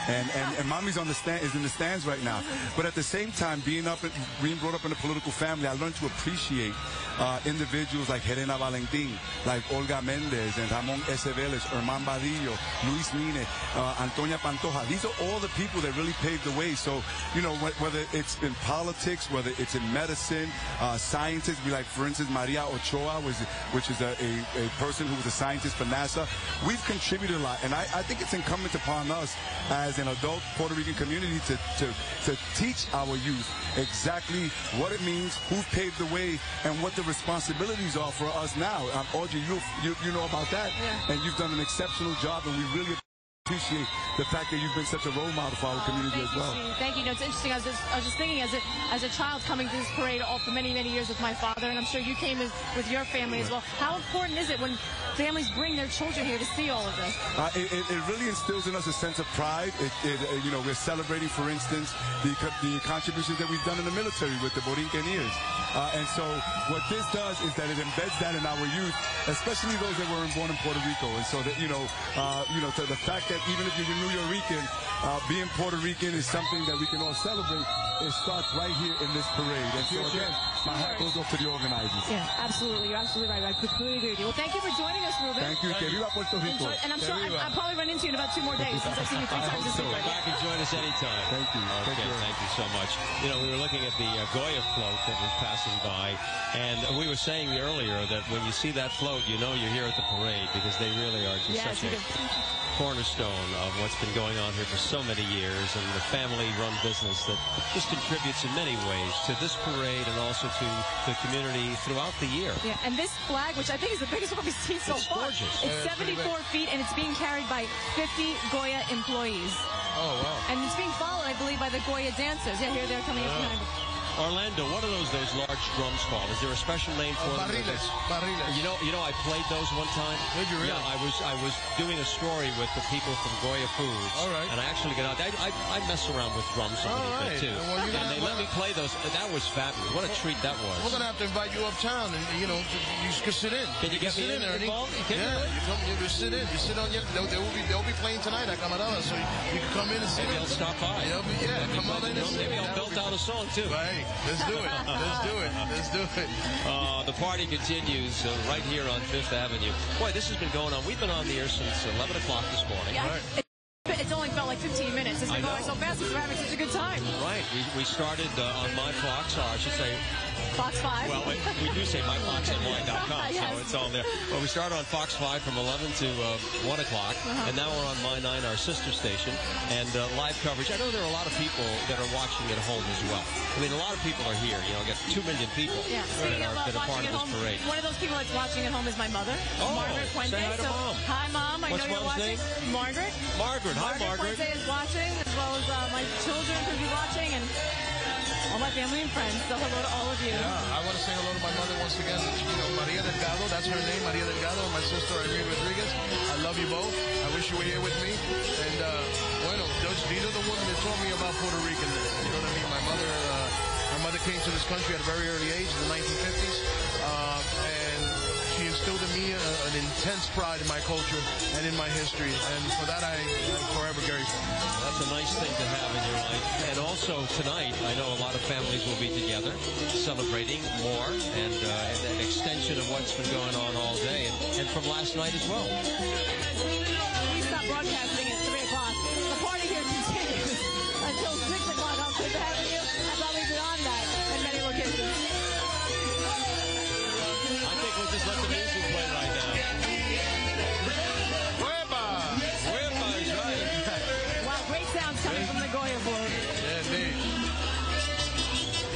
and mommy's on the stand, is in the stands right now. But at the same time, being brought up in a political family, I learned to appreciate individuals like Helena Valentin, like Olga Mendez, and Ramon Acevedo, Herman Badillo, Luis Mine, Antonia Pantoja. These are all the people that really paved the way. So, you know, whether it's in politics, whether it's in medicine, scientists, like, for instance, Maria Ochoa, which is a person who was a scientist for NASA. We've contributed a lot, and I think it's incumbent upon us as an adult Puerto Rican community to teach our youth exactly what it means, who paved the way, and what the responsibilities are for us now. Audrey, you know about that, yeah. And you've done an exceptional job, and we really appreciate the fact that you've been such a role model for our community as well. Thank you. No, it's interesting. I was just thinking, as a child coming to this parade all for many years with my father, and I'm sure you came with your family as well. How important is it when families bring their children here to see all of this? It really instills in us a sense of pride. You know, we're celebrating, for instance, the contributions that we've done in the military with the Borinqueneers. And so what this does is that it embeds that in our youth, especially those that were born in Puerto Rico. And so that, to the fact that even if you're New Yorker, being Puerto Rican is something that we can all celebrate. It starts right here in this parade. And so again, my hat goes off to the organizers. Yeah, absolutely. You're absolutely right. I completely agree with you. Well, thank you for joining us, Ruben. Thank you. Que viva Puerto Rico. And I'm sure I'll probably run into you in about 2 more days since I've seen you 3 times this week. Come back and join us anytime. Thank you. Okay, thank you so much. You know, we were looking at the Goya float that was passing by, and we were saying earlier that when you see that float, you know you're here at the parade, because they really are just such a cornerstone of what's been going on here for so many years, and the family-run business that just contributes in many ways to this parade and also to the community throughout the year. Yeah, and this flag, which I think is the biggest one we've seen so far, gorgeous. It's 74 feet, and it's being carried by 50 Goya employees. Oh, wow. And it's being followed, I believe, by the Goya dancers. Yeah, here they're coming up behind it. Orlando, what are those large drums called? Is there a special name for them? Barriles. You know, I played those one time. Did you really? Yeah, I was doing a story with the people from Goya Foods. All right. And I actually got out. I mess around with drums a little bit too. Well, and they let me play those. That was fabulous. What a treat that was. We're gonna have to invite you uptown, and you can sit in. Can you get me involved? Yeah, you just sit in. You sit on. They'll be playing tonight at Camarada, so you can come in and sit. Maybe I'll stop by. Come on in and sit. Maybe I'll belt out a song too. Right. Let's do it. Let's do it. The party continues right here on 5th Avenue. Boy, this has been going on. We've been on the air since 11 o'clock this morning. Yeah. Right. It's only felt like 15 minutes. It's been going so fast because we're having such a good time. Right. We started on my Fox, or I should say Fox 5. Well, we do say myfoxny.com, yes. So it's all there. Well, we started on Fox 5 from 11 to 1 o'clock, and now we're on My 9, our sister station, and live coverage. I know there are a lot of people that are watching at home as well. I mean, a lot of people are here. You know, I got 2 million people that are part of this parade. One of those people that's watching at home is my mother, Margaret Puente. Say hi to Mom. Hi, Mom. I know you're watching. Name? Margaret. Hi, Margaret. Puente is watching, as well as my children could be watching, and all my family and friends. So hello to all of you. Yeah, I want to say hello to my mother once again. Maria Delgado, that's her name, Maria Delgado, and my sister Irene Rodriguez. I love you both. I wish you were here with me. And these are the women that taught me about Puerto Ricanness. You know what I mean? My mother came to this country at a very early age in the 1950s, and she instilled in me an intense pride in my culture and in my history, and for that I'm forever grateful. That's a nice thing to have in your life. And also tonight, I know a lot of families will be together celebrating more and an extension of what's been going on all day, and from last night as well. We stopped broadcasting at 3 o'clock. The party here continues until 6 o'clock on 5th Avenue, and probably beyond that in many locations. I think we'll just let the music play right now. Hueva is right. Wow, great sounds coming from the Goya float. Yeah, indeed.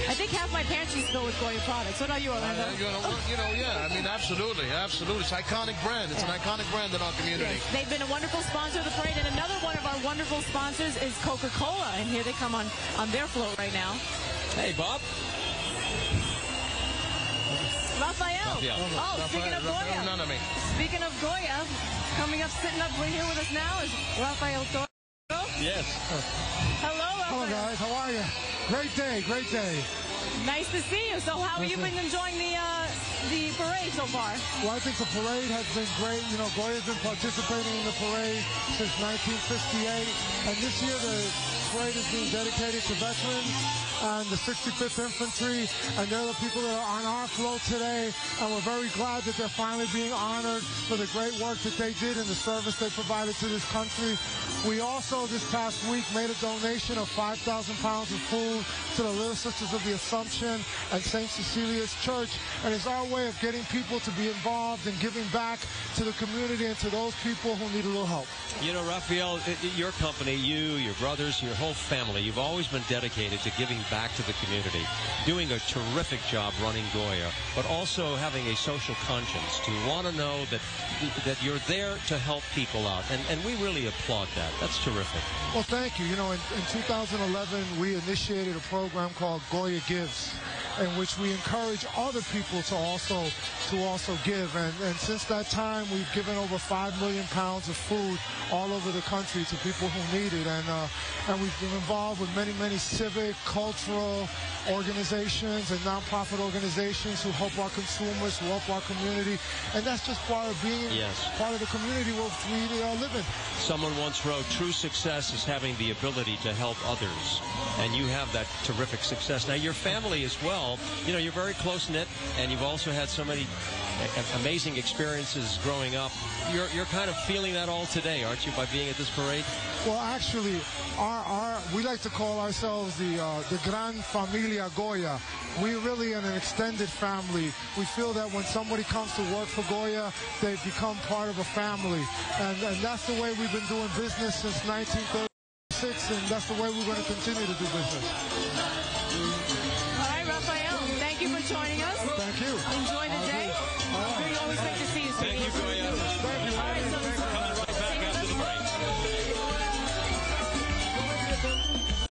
I think half my pantry's filled with Goya products. What about you, Orlando? I mean, absolutely. It's an iconic brand. It's an iconic brand in our community. Yes, they've been a wonderful sponsor of the parade, and another one of our wonderful sponsors is Coca-Cola, and here they come on their float right now. Hey, Bob. Raphael. Speaking of Goya. Speaking of Goya, coming up, sitting up right here with us now is Raphael Toro. Yes. Hello, Raphael. Hello, guys. How are you? Great day. Nice to see you. So how have you been enjoying the the parade so far? Well, I think the parade has been great. You know, Goya's been participating in the parade since 1958, and this year the parade is being dedicated to veterans and the 65th Infantry, and they're the people that are on our float today, and we're very glad that they're finally being honored for the great work that they did and the service they provided to this country. We also, this past week, made a donation of 5,000 pounds of food to the Little Sisters of the Assumption and St. Cecilia's Church, and it's our way of getting people to be involved and giving back to the community and to those people who need a little help. You know, Raphael, your company, you, your brothers, your whole family, you've always been dedicated to giving back to the community, doing a terrific job running Goya, but also having a social conscience to want to know that you're there to help people out, and we really applaud that. That's terrific. Well, thank you. You know, in 2011, we initiated a program called Goya Gives, in which we encourage other people to also give. And since that time, we've given over 5 million pounds of food all over the country to people who need it. And we've been involved with many civic, cultural organizations and nonprofit organizations who help our consumers, who help our community. And that's just part of being part of the community where we live in. Someone once wrote, true success is having the ability to help others. And you have that terrific success. Now, your family as well, you know, you're very close-knit, and you've also had so many amazing experiences growing up. You're kind of feeling that all today, aren't you, by being at this parade? Well, actually, we like to call ourselves the Gran Familia Goya. We're really an extended family. We feel that when somebody comes to work for Goya, they become part of a family. And that's the way we've been doing business since 1936, and that's the way we're going to continue to do business. All right, Raphael, thank you for joining us.